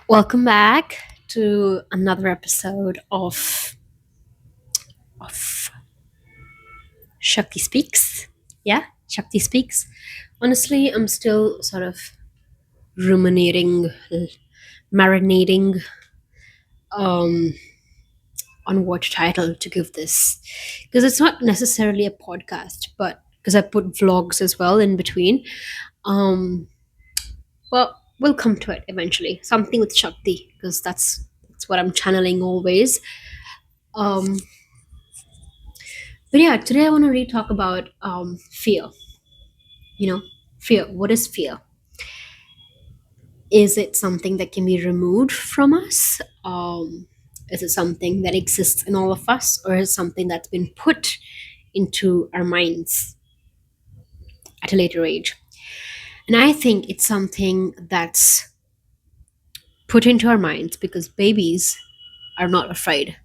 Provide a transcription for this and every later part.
Welcome back to another episode of Shakti Speaks. Yeah, Shakti Speaks. Honestly, I'm still sort of ruminating, marinating um, on what title to give this because it's not necessarily a podcast, but because I put vlogs as well in between. Um, but we'll come to it eventually. Something with Shakti because that's what I'm channeling always. Um, But yeah, today I want to really talk about fear. You know, fear. What is fear? Is it something that can be removed from us? Is it something that exists in all of us, or is it something that's been put into our minds at a later age? And I think it's something that's put into our minds because babies are not afraid.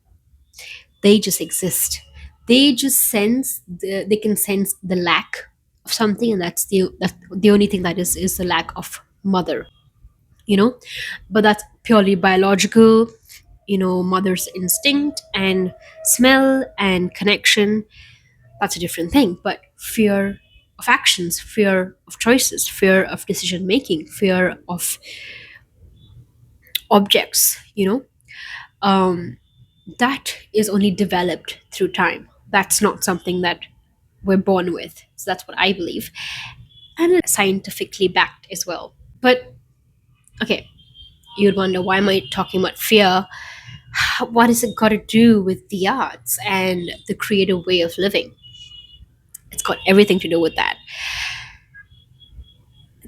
They just exist. They just they can sense the lack of something, and that's the only thing that is the lack of mother, you know. But that's purely biological, mother's instinct and smell and connection. That's a different thing. But fear of actions, fear of choices, fear of decision making, fear of objects, um, that is only developed through time. That's not something that we're born with. So that's what I believe. And it's scientifically backed as well. But okay, you'd wonder, why am I talking about fear? What has it got to do with the arts and the creative way of living? It's got everything to do with that.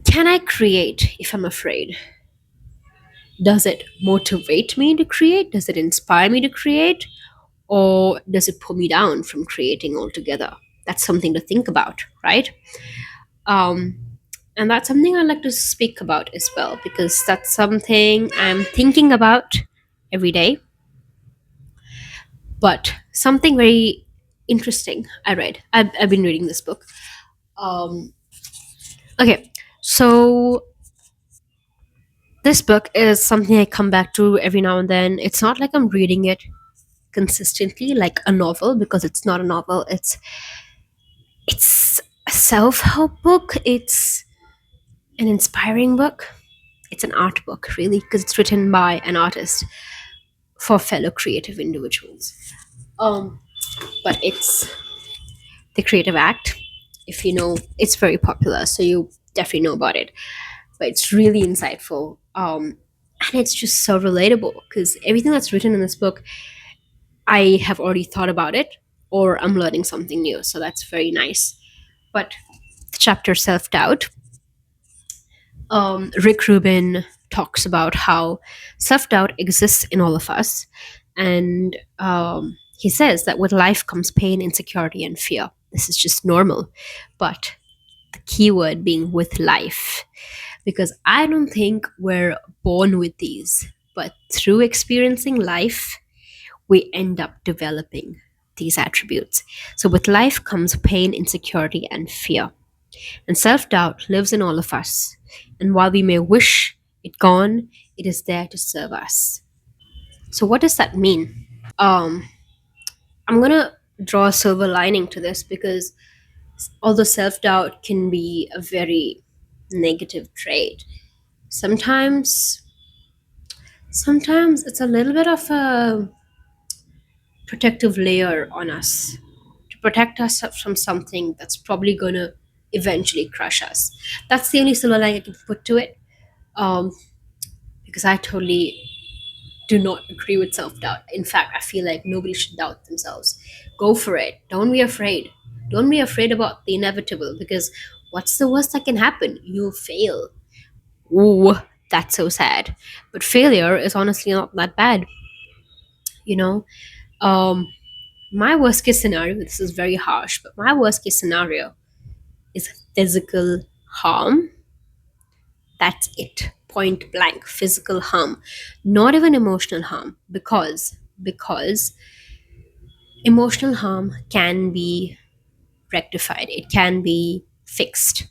Can I create if I'm afraid? Does it motivate me to create? Does it inspire me to create? Or does it pull me down from creating altogether? That's something to think about, right? Um, and that's something I'd like to speak about as well, because that's something I'm thinking about every day. But something very interesting I read. I've been reading this book. Um, okay, so this book is something I come back to every now and then. It's not like I'm reading it consistently like a novel, because it's not a novel. It's a self-help book. It's an inspiring book. It's an art book, really, because it's written by an artist for fellow creative individuals. Um, but it's the Creative Act. If you know, it's very popular, so you definitely know about it. But it's really insightful, and it's just so relatable because everything that's written in this book, I have already thought about it, or I'm learning something new. So that's very nice. But the chapter Self Doubt, Rick Rubin talks about how self doubt exists in all of us. And he says that with life comes pain, insecurity, and fear. This is just normal. But the key word being with life, because I don't think we're born with these, but through experiencing life, we end up developing these attributes. So with life comes pain, insecurity, and fear. And self doubt lives in all of us. And while we may wish it gone, it is there to serve us. So, what does that mean? Um, I'm going to draw a silver lining to this, because although self doubt can be a very negative trait, sometimes it's a little bit of a protective layer on us to protect us from something that's probably going to eventually crush us. That's the only silver lining I can put to it. Um, because I totally do not agree with self doubt. In fact, I feel like nobody should doubt themselves. Go for it. Don't be afraid. Don't be afraid about the inevitable, because what's the worst that can happen? You'll fail. Ooh, that's so sad. But failure is honestly not that bad, you know? Um, my worst case scenario, this is very harsh, but my worst case scenario is physical harm. That's it. Point blank. Physical harm. Not even emotional harm. Because emotional harm can be rectified. It can be fixed.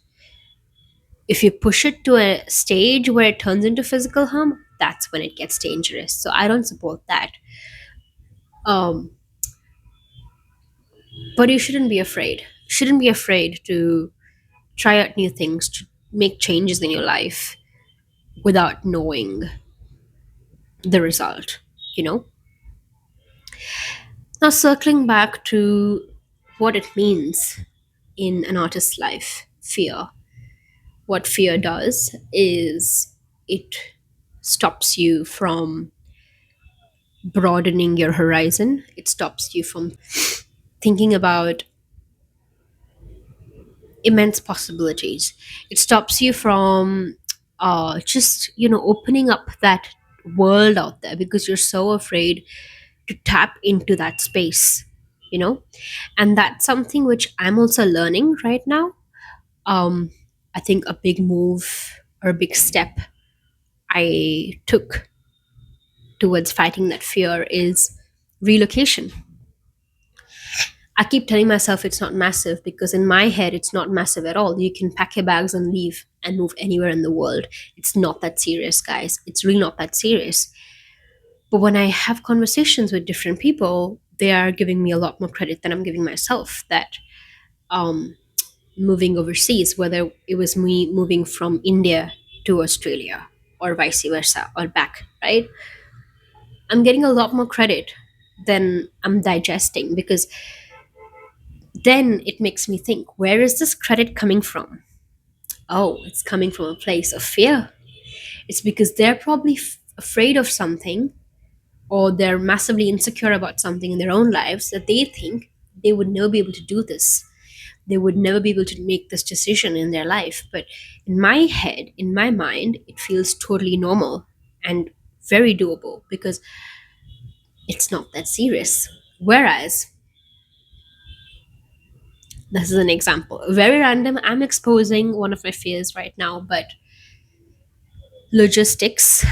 If you push it to a stage where it turns into physical harm, that's when it gets dangerous. So I don't support that. um but you shouldn't be afraid. Shouldn't be afraid to try out new things, to make changes in your life without knowing the result, you know. Now, circling back to what it means in an artist's life, fear. What fear does is it stops you from broadening your horizon. It stops you from thinking about immense possibilities. It stops you from just, opening up that world out there because you're so afraid to tap into that space, you know? And that's something which I'm also learning right now. Um, I think a big move or a big step I took towards fighting that fear is relocation. I keep telling myself it's not massive because in my head it's not massive at all. You can pack your bags and leave and move anywhere in the world. It's not that serious, guys. It's really not that serious. But when I have conversations with different people, they are giving me a lot more credit than I'm giving myself. That um, moving overseas, whether it was me moving from India to Australia or vice versa or back, right? I'm getting a lot more credit than I'm digesting because then it makes me think, where is this credit coming from? Oh, it's coming from a place of fear. It's because they're probably afraid of something, or they're massively insecure about something in their own lives that they think they would never be able to do this. They would never be able to make this decision in their life. But in my head, in my mind, it feels totally normal and very doable because it's not that serious. Whereas, this is an example, very random. I'm exposing one of my fears right now, but logistics,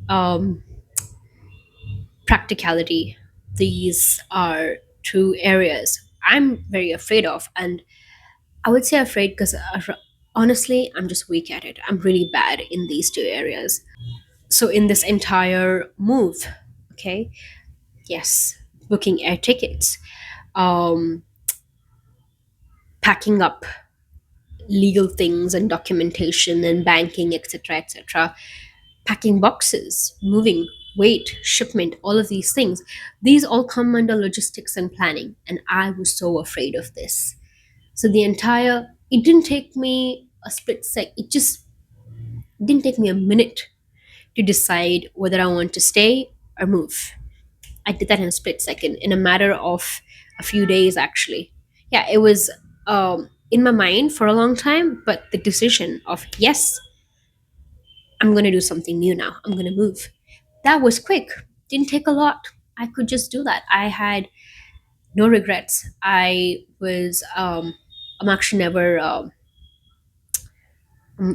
um, practicality, these are two areas I'm very afraid of. And I would say afraid because honestly, I'm just weak at it. I'm really bad in these two areas. So, in this entire move, okay, yes, booking air tickets, um, packing up legal things and documentation and banking, etc., etc., packing boxes, moving, weight, shipment, all of these things. These all come under logistics and planning. And I was so afraid of this. So it didn't take me a split sec, it just didn't take me a minute to decide whether I want to stay or move. I did that in a split second, in a matter of a few days, actually. Yeah, it was in my mind for a long time, but the decision of, yes, I'm going to do something new now, I'm going to move, that was quick. Didn't take a lot. I could just do that. I had no regrets. I'm actually never, I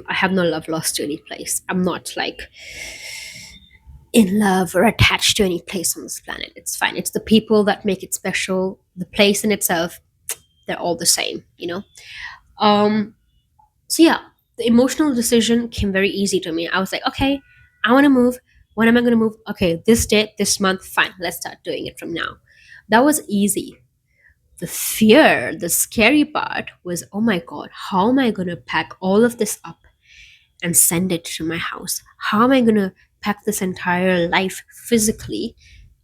have no love lost to any place. I'm not like in love or attached to any place on this planet. It's fine. It's the people that make it special. The place in itself, they're all the same, you know? Um, so yeah, the emotional decision came very easy to me. I was like, okay, I want to move. When am I going to move? Okay, this date, this month, fine. Let's start doing it from now. That was easy. The fear, the scary part was, oh my God, how am I going to pack all of this up and send it to my house? How am I going to pack this entire life physically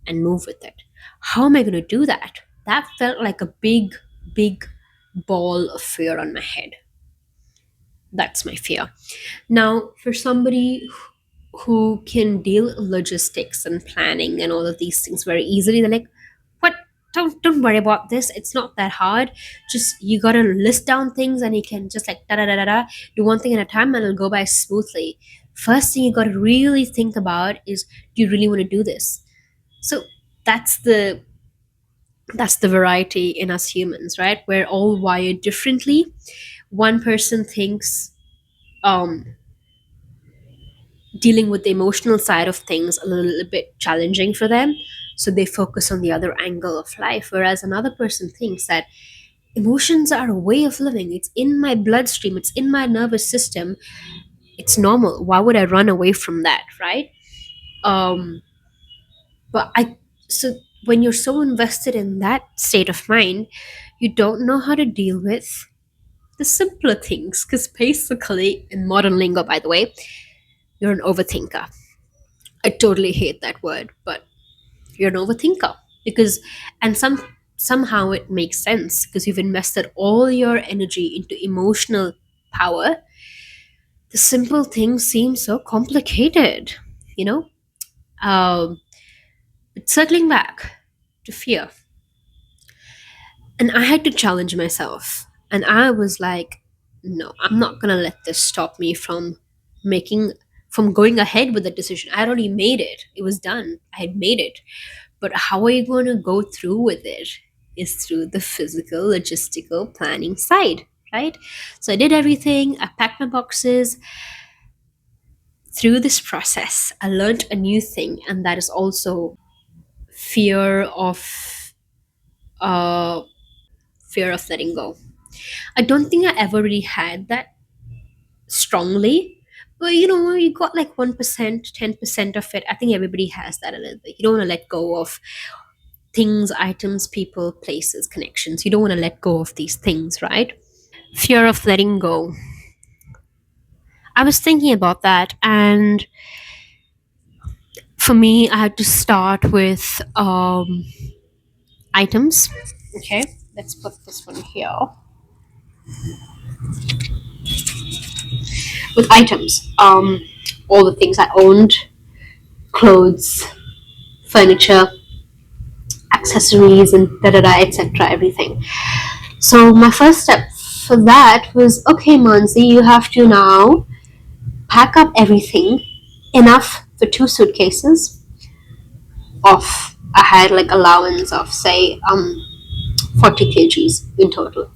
and move with it? How am I going to do that? That felt like a big, big ball of fear on my head. That's my fear. Now, for somebody who can deal with logistics and planning and all of these things very easily, they're like, what? Don't worry about this. It's not that hard. Just you gotta list down things and you can just like da da da da da, do one thing at a time and it'll go by smoothly. First thing you gotta really think about is, do you really want to do this? So that's the that's the variety in us humans, right? We're all wired differently. One person thinks um dealing with the emotional side of things a little bit challenging for them, so they focus on the other angle of life, whereas another person thinks that emotions are a way of living, it's in my bloodstream, it's in my nervous system, it's normal, why would I run away from that, right? um but I so when you're so invested in that state of mind, you don't know how to deal with the simpler things, because basically, in modern lingo, by the way, you're an overthinker. I totally hate that word, but you're an overthinker. Because and somehow it makes sense, because you've invested all your energy into emotional power. The simple things seem so complicated, you know. But circling back to fear, and I had to challenge myself, and I was like, no, I'm not gonna let this stop me making from going ahead with the decision. I had already made it. It was done. I had made it. But how are you going to go through with it is through the physical, logistical planning side, right? So I did everything. I packed my boxes. Through this process, I learned a new thing, and that is also fear of uh, fear of letting go. I don't think I ever really had that strongly. But you got like 1%, 10% of it. I think everybody has that a little bit. You don't want to let go of things, items, people, places, connections. You don't want to let go of these things, right? Fear of letting go. I was thinking about that, and for me, I had to start with items. Okay, let's put this one here. With items, all the things I owned, clothes, furniture, accessories, and da da da, etc. Everything. So my first step for that was, okay, Mansi, you have to now pack up everything enough for 2 suitcases of. I had like allowance of say 40 kgs in total.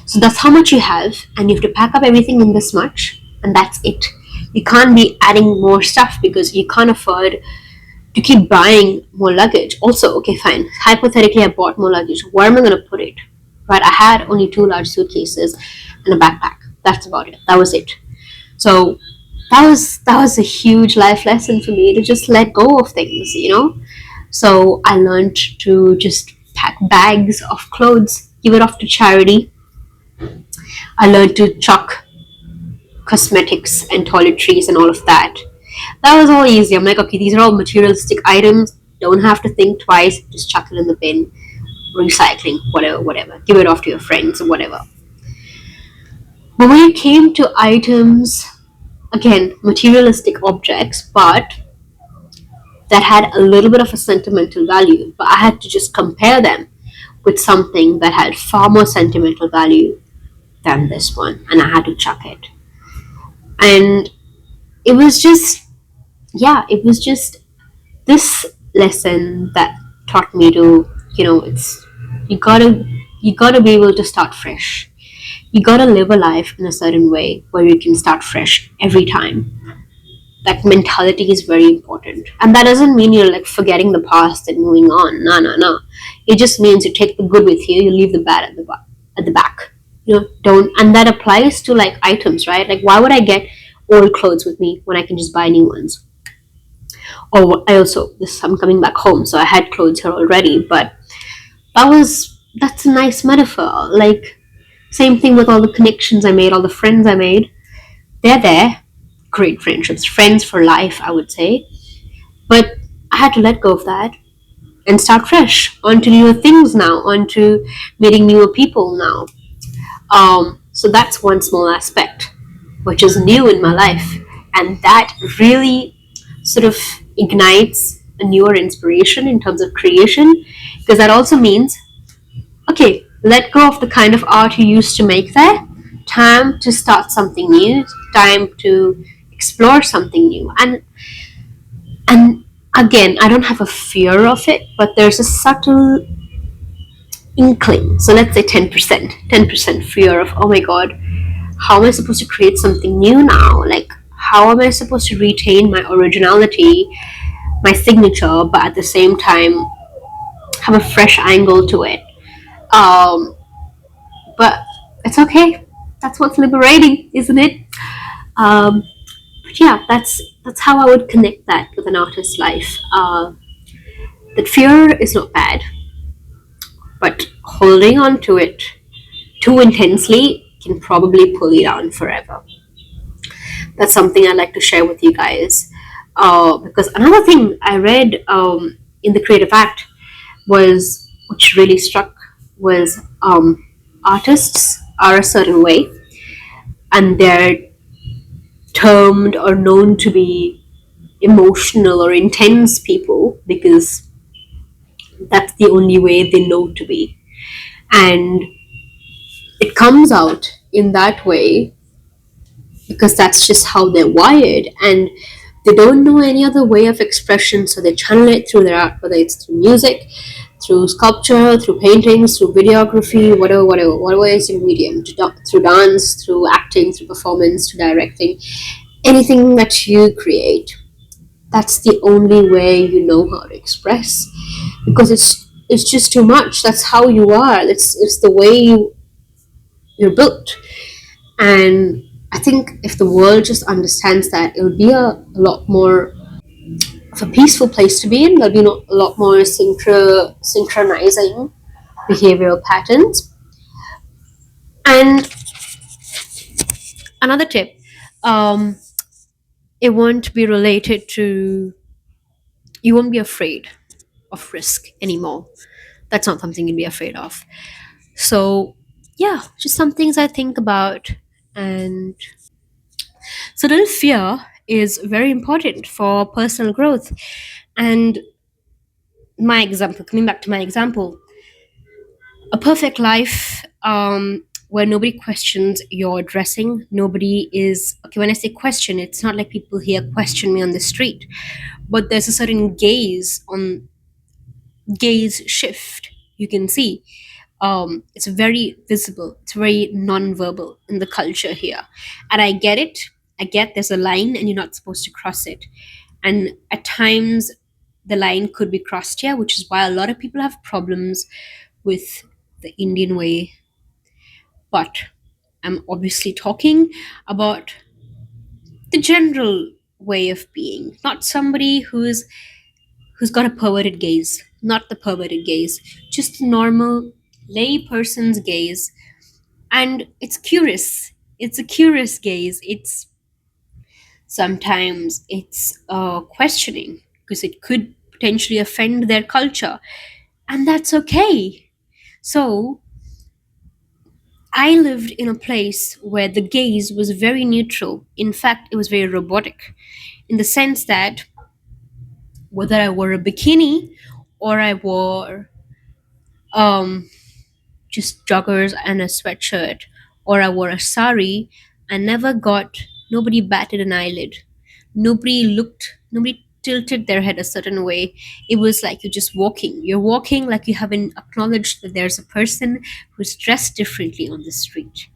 So that's how much you have, and you have to pack up everything in this much, and that's it. You can't be adding more stuff because you can't afford to keep buying more luggage. Also, okay, fine. Hypothetically, I bought more luggage. Where am I going to put it? Right? I had only 2 large suitcases and a backpack. That's about it. That was it. So that was a huge life lesson for me, to just let go of things. So I learned to just pack bags of clothes, give it off to charity. I learned to chuck cosmetics and toiletries and all of that. That was all easy. I'm like, okay, these are all materialistic items. Don't have to think twice. Just chuck it in the bin. Recycling, whatever, whatever. Give it off to your friends or whatever. But when it came to items, again, materialistic objects, but that had a little bit of a sentimental value, but I had to just compare them with something that had far more sentimental value than this one, and I had to chuck it. And it was just, yeah, it was just this lesson that taught me to, it's you gotta you gotta be able to start fresh. You gotta live a life in a certain way where you can start fresh every time. That mentality is very important, and that doesn't mean you're like forgetting the past and moving on. No, no, no. It just means you take the good with you, you leave the bad at the back. Don't. And that applies to like items, right? Like, why would I get old clothes with me when I can just buy new ones? Or I also, this, I'm coming back home, so I had clothes here already, but that's a nice metaphor. Like, same thing with all the connections I made, all the friends I made. They're there. Great friendships, friends for life, I would say. But I had to let go of that and start fresh, onto newer things now, onto meeting newer people now. So that's one small aspect which is new in my life, and that really sort of ignites a newer inspiration in terms of creation, because that also means, okay, let go of the kind of art you used to make there. Time to start something new. Time to explore something new. And again, I don't have a fear of it, but there's a subtle inkling. So let's say 10%, 10% fear of, oh my god, how am I supposed to create something new now? Like, how am I supposed to retain my originality, my signature, but at the same time have a fresh angle to it? Um, but it's okay. That's what's liberating, isn't it? Um, Yeah, that's how I would connect that with an artist's life. That fear is not bad, but holding on to it too intensely can probably pull you down forever. That's something I'd like to share with you guys. Because another thing I read in the Creative Act was, which really struck, was artists are a certain way, and they're termed or known to be emotional or intense people because that's the only way they know to be. And it comes out in that way because that's just how they're wired, and they don't know any other way of expression, so they channel it through their art, whether it's through music, through sculpture, through paintings, through videography, whatever is your medium, through dance, through acting, through performance, to directing, anything that you create. That's the only way you know how to express, because it's just too much. That's how you are. It's the way you're built. And I think if the world just understands that, it'll be a lot more of a peaceful place to be in. There'll be a lot more synchronizing behavioral patterns. And another tip, um, it won't be related to, you won't be afraid of risk anymore. That's not something you'd be afraid of. So, yeah, just some things I think about. And so, little fear is very important for personal growth. And my example, coming back to my example, a perfect life where nobody questions your dressing. Nobody is, okay, when I say question, it's not like people here question me on the street, but there's a certain gaze shift you can see. It's very visible, it's very non-verbal in the culture here, and I get it. I get there's a line and you're not supposed to cross it, and at times the line could be crossed here, which is why a lot of people have problems with the Indian way. But I'm obviously talking about the general way of being, not somebody who's got a perverted gaze, not the perverted gaze, just a normal lay person's gaze. And it's curious. It's a curious gaze. It's sometimes it's questioning because it could potentially offend their culture, and that's okay. So I lived in a place where the gaze was very neutral. In fact, it was very robotic in the sense that whether I wore a bikini or I wore um, just joggers and a sweatshirt, or I wore a sari, I never got, nobody batted an eyelid. Nobody tilted their head a certain way. It was like you're just walking. You're walking like you haven't acknowledged that there's a person who's dressed differently on the street.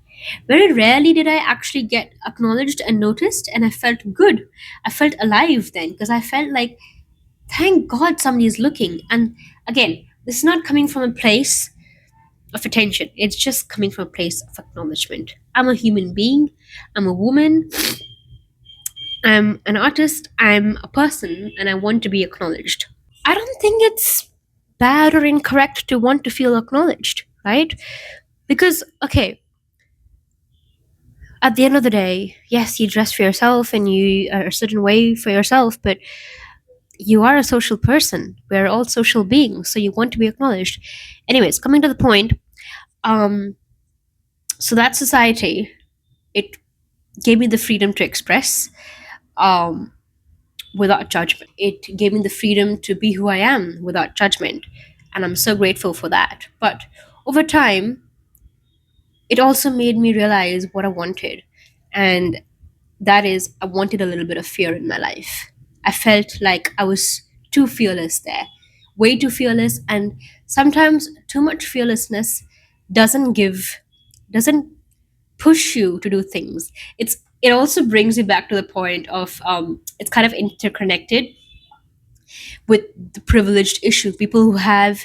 Very rarely did I actually get acknowledged and noticed, and I felt good. I felt alive then because I felt like, thank God somebody is looking. And again, this is not coming from a place of attention, it's just coming from a place of acknowledgement. I'm a human being, I'm a woman, I'm an artist, I'm a person, and I want to be acknowledged. I don't think it's bad or incorrect to want to feel acknowledged, right? Because, okay, at the end of the day, yes, you dress for yourself and you are a certain way for yourself, but you are a social person. We're all social beings, so you want to be acknowledged. Anyways, coming to the point, um, so that society, it gave me the freedom to express um, without judgment. It gave me the freedom to be who I am without judgment, and I'm so grateful for that. But over time, it also made me realize what I wanted, and that is, I wanted a little bit of fear in my life. I felt like I was too fearless there, way too fearless, and sometimes too much fearlessness doesn't give, doesn't push you to do things. It also brings you back to the point of it's kind of interconnected with the privileged issue. People who have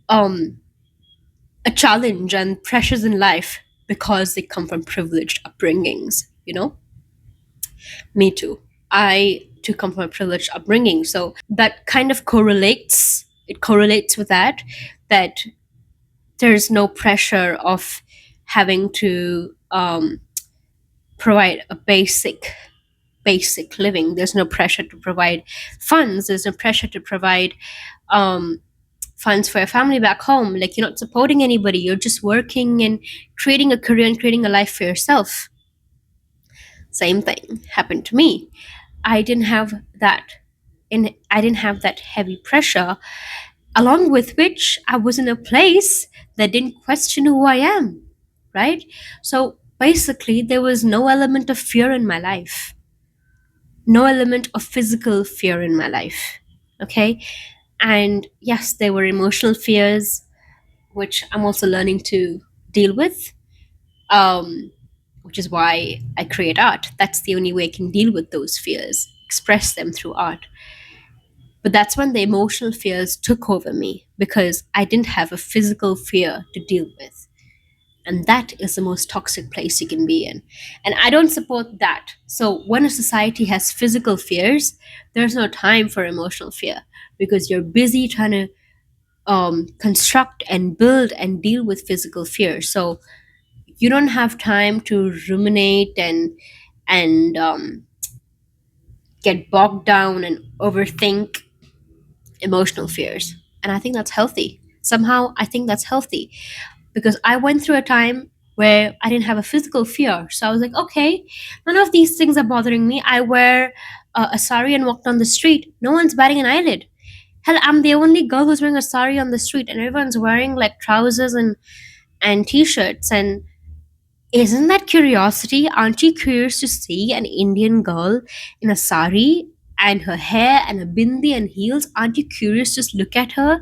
um, a challenge and pressures in life because they come from privileged upbringings, you know? Me too. I too come from a privileged upbringing, so that kind of correlates. It correlates with that there's no pressure of having to provide a basic living. There's no pressure to provide funds. There's no pressure to provide um, funds for a family back home. Like, you're not supporting anybody. You're just working and creating a career and creating a life for yourself. Same thing happened to me. I didn't have that. And I didn't have that heavy pressure, along with which I was in a place that didn't question who I am, right? So basically, there was no element of fear in my life, no element of physical fear in my life. Okay. And yes, there were emotional fears, which I'm also learning to deal with, um, which is why I create art. That's the only way I can deal with those fears, express them through art. But that's when the emotional fears took over me because I didn't have a physical fear to deal with. And that is the most toxic place you can be in. And I don't support that. So when a society has physical fears, there's no time for emotional fear because you're busy trying to construct and build and deal with physical fear. So you don't have time to ruminate and get bogged down and overthink emotional fears. And I think that's healthy. Somehow, I think that's healthy because I went through a time where I didn't have a physical fear. So I was like, okay, none of these things are bothering me. I wear a sari and walk down the street. No one's batting an eyelid. Hell, I'm the only girl who's wearing a sari on the street, and everyone's wearing like trousers and t-shirts. And isn't that curiosity? Aren't you curious to see an Indian girl in a sari and her hair and a bindi and heels? Aren't you curious to just look at her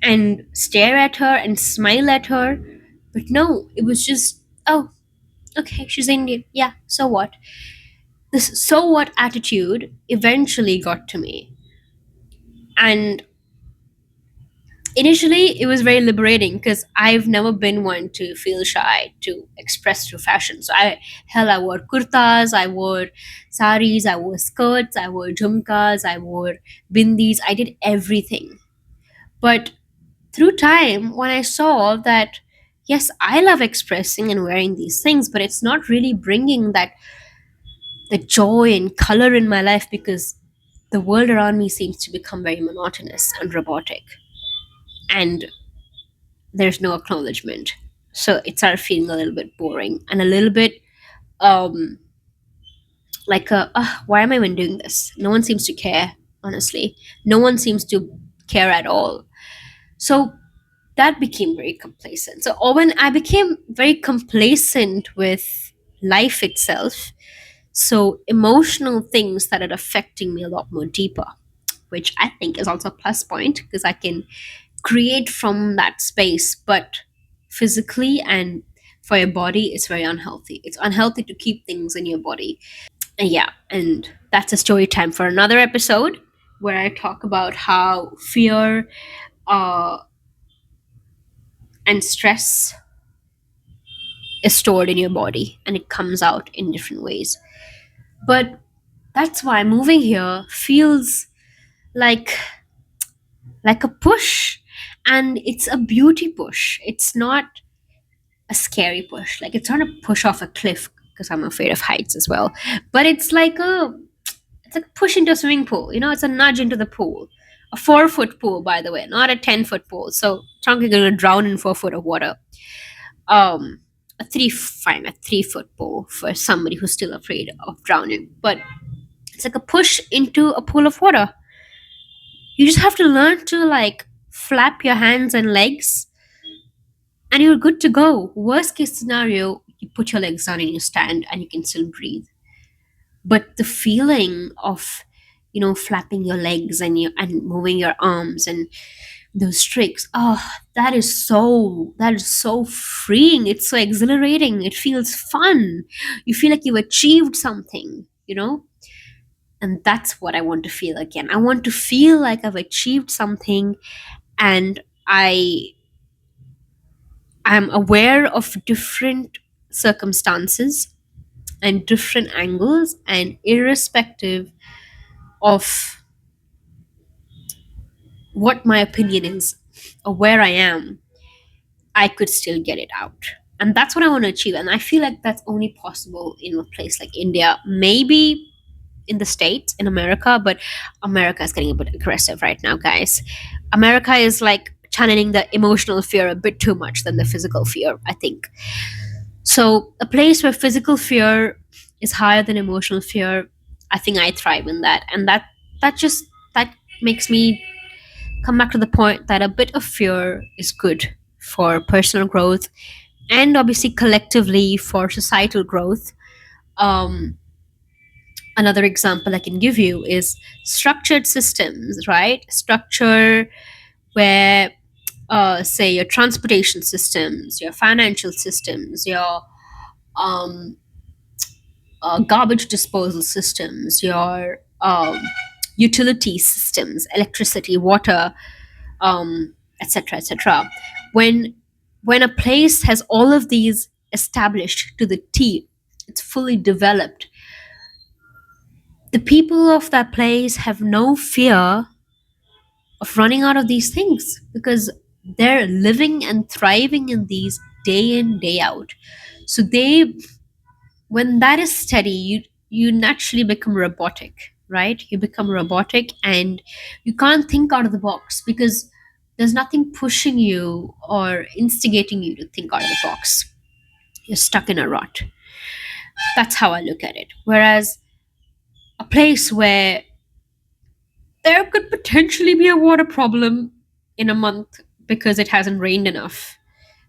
and stare at her and smile at her? But no, it was just, oh, okay, she's Indian. Yeah, so what? This so what attitude eventually got to me. And initially, it was very liberating because I've never been one to feel shy to express through fashion. So I wore kurtas, I wore saris, I wore skirts, I wore jhumkas, I wore bindis. I did everything. But through time, when I saw that, yes, I love expressing and wearing these things, but it's not really bringing that the joy and color in my life because the world around me seems to become very monotonous and robotic. And there's no acknowledgement. So it started feeling a little bit boring and a little bit um like why am I even doing this? No one seems to care, honestly. No one seems to care at all. So that became very complacent. So or when I became very complacent with life itself, so emotional things started affecting me a lot more deeper, which I think is also a plus point because I can create from that space, but physically and for your body, it's very unhealthy. It's unhealthy to keep things in your body. And yeah, and that's a story time for another episode where I talk about how fear uh, and stress is stored in your body and it comes out in different ways. But that's why moving here feels like like a push, and it's a beauty push. It's not a scary push. Like, it's not a push off a cliff because I'm afraid of heights as well. But it's like a push into a swimming pool. You know, it's a nudge into the pool. A 4 foot pool, by the way, not a 10 foot pool. So Chunk is gonna drown in 4 foot of water. Um, a 3 foot pool for somebody who's still afraid of drowning. But it's like a push into a pool of water. You just have to learn to like flap your hands and legs and you're good to go. Worst case scenario, you put your legs down and you stand and you can still breathe. But the feeling of, flapping your legs and moving your arms and those tricks, oh, that is so freeing. It's so exhilarating. It feels fun. You feel like you've achieved something. And that's what I want to feel again. I want to feel like I've achieved something and I'm aware of different circumstances and different angles, and irrespective of what my opinion is or where I am, I could still get it out. And that's what I want to achieve. And I feel like that's only possible in a place like India, maybe in the States, in America, but America is getting a bit aggressive right now, guys. America is like channeling the emotional fear a bit too much than the physical fear, I think. So, a place where physical fear is higher than emotional fear, I think I thrive in that. And that makes me come back to the point that a bit of fear is good for personal growth and obviously collectively for societal growth. Um, Another example I can give you is structured systems, right? Structure where, say, your transportation systems, your financial systems, your um, garbage disposal systems, your utility systems, electricity, water, etc., etc. When when a place has all of these established to the T, it's fully developed. The people of that place have no fear of running out of these things because they're living and thriving in these day in day out. So they, when that is steady, you naturally become robotic, right? You become robotic and you can't think out of the box because there's nothing pushing you or instigating you to think out of the box. You're stuck in a rut. That's how I look at it. Whereas a place where there could potentially be a water problem in a month because it hasn't rained enough,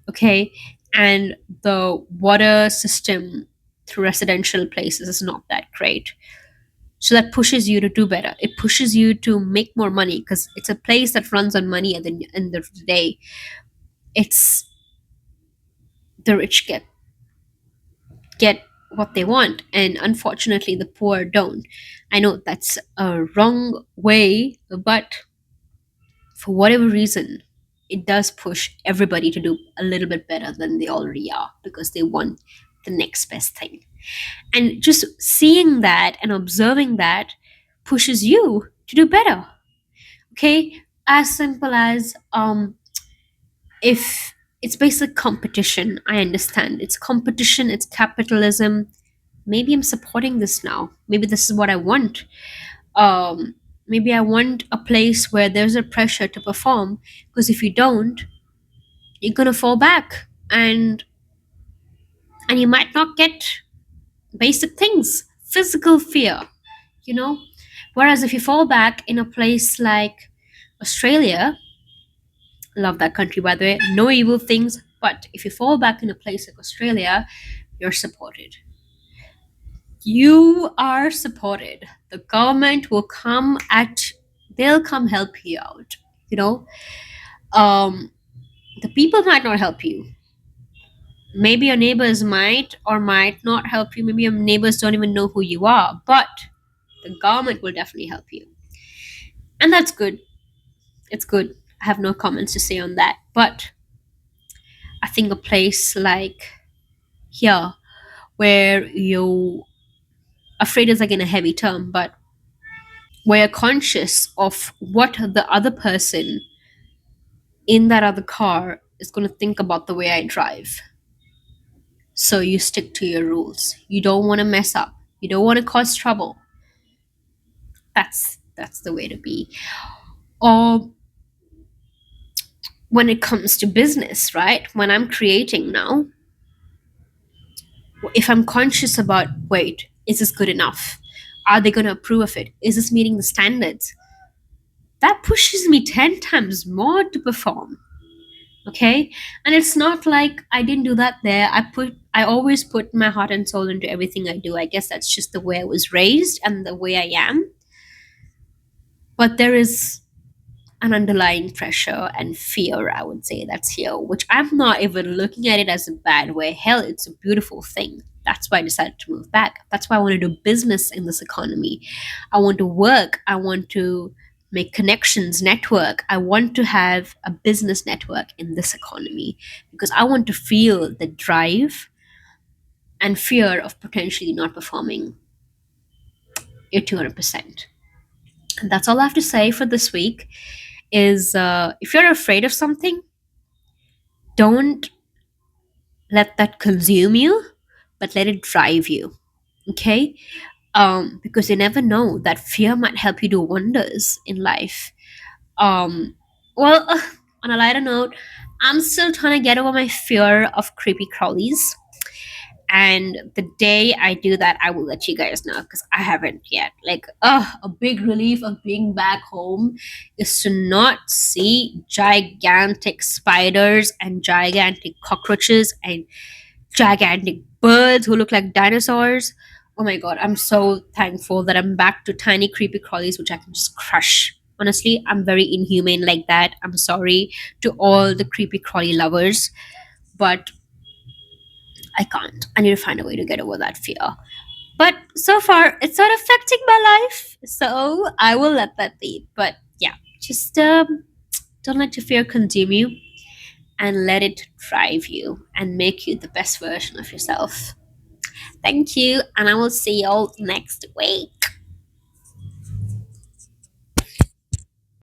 okay, and the water system through residential places is not that great, so that pushes you to do better. It pushes you to make more money because it's a place that runs on money at the end of the day. It's the rich get what they want, and unfortunately the poor don't. I know that's a wrong way, but for whatever reason, it does push everybody to do a little bit better than they already are because they want the next best thing. And just seeing that and observing that pushes you to do better. Okay? As simple as if it's basic competition, I understand. It's competition, it's capitalism. Maybe I'm supporting this now. Maybe this is what I want. Maybe I want a place where there's a pressure to perform because if you don't, you're gonna fall back and you might not get basic things. Physical fear, you know. Whereas if you fall back in a place like Australia, love that country by the way, no evil things, but if you fall back in a place like Australia, you're supported. You are supported. The government will come at, they'll come help you out, you know. um the people might not help you. Maybe your neighbors might or might not help you. Maybe your neighbors don't even know who you are, but the government will definitely help you. And that's good. It's good. I have no comments to say on that. But I think a place like here, where you, afraid is again a heavy term, but where you're conscious of what the other person in that other car is going to think about the way I drive. So you stick to your rules. You don't want to mess up. You don't want to cause trouble. That's the way to be. Or when it comes to business, right? When I'm creating now, if I'm conscious about, wait, is this good enough? Are they going to approve of it? Is this meeting the standards? That pushes me 10 times more to perform. Okay? And it's not like I didn't do that there. I always put my heart and soul into everything I do. I guess that's just the way I was raised and the way I am. But there is an underlying pressure and fear, I would say, that's here, which I'm not even looking at it as a bad way. Hell, it's a beautiful thing. That's why I decided to move back. That's why I want to do business in this economy. I want to work. I want to make connections, network. I want to have a business network in this economy because I want to feel the drive and fear of potentially not performing your 200%. And that's all I have to say for this week. Is if you're afraid of something, don't let that consume you, but let it drive you. Okay? Because you never know, that fear might help you do wonders in life. Um, well, on a lighter note, I'm still trying to get over my fear of creepy crawlies. And the day I do that, I will let you guys know, because I haven't yet. Like, a big relief of being back home is to not see gigantic spiders and gigantic cockroaches and gigantic birds who look like dinosaurs. Oh my god, I'm so thankful that I'm back to tiny creepy crawlies which I can just crush. Honestly, I'm very inhumane like that. I'm sorry to all the creepy crawly lovers, but I can't. I need to find a way to get over that fear. But so far, it's not affecting my life, so I will let that be. But yeah, just don't let your fear consume you, and let it drive you and make you the best version of yourself. Thank you, and I will see you all next week.